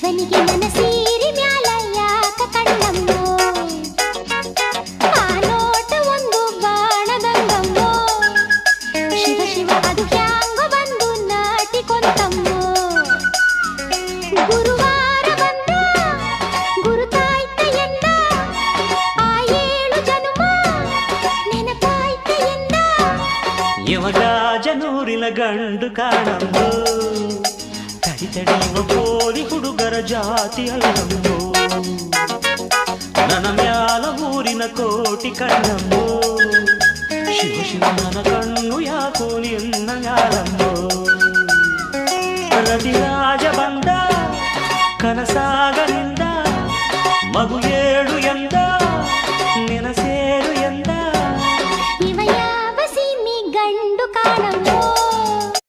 ಶಿವನಿಗೆ ಮನಸೀರಿ ಮ್ಯಾಲ ಯಾಕ ಕಣ್ಣಮ್ಮೋ ಆ ನೋಟ ಒಂದು ಬಾಣದಂಗಮ್ಮೋ ಶಿವ ಶಿವ ಅದು ಹ್ಯಾಂಗ ಬಂದು ನಾಟಿಕೊಂತಮ್ಮೋ ಗುರುವಾರ ಬಂದ ಗುರುತಾಯ್ತ ಎಂದ ಆ 7 ಜನುಮ ನೆನಪಾಯ್ತ ಎಂದ ಯವಗಾಜನೂರಿನ ಗಂಡು ಕಾಣಮ್ಮೋ ತಡಿಯುವ ಪೋಲಿ ಹುಡುಗರ ಜಾತಿ ಅಲ್ಲಮ್ಮೋ ನನ್ನ ಮ್ಯಾಲ ಊರಿನ ಕೋಟಿ ಕಣ್ಣಮ್ಮೋ ಶಿವ ಶಿವ ನನ್ನ ಕಣ್ಣು ಯಾಕೋ ನಿನ್ನ ಮ್ಯಾಲಮ್ಮೋ ರತಿರಾಜ ಬಂದ ಕನಸಾಗಲಿಂದ ಮಗು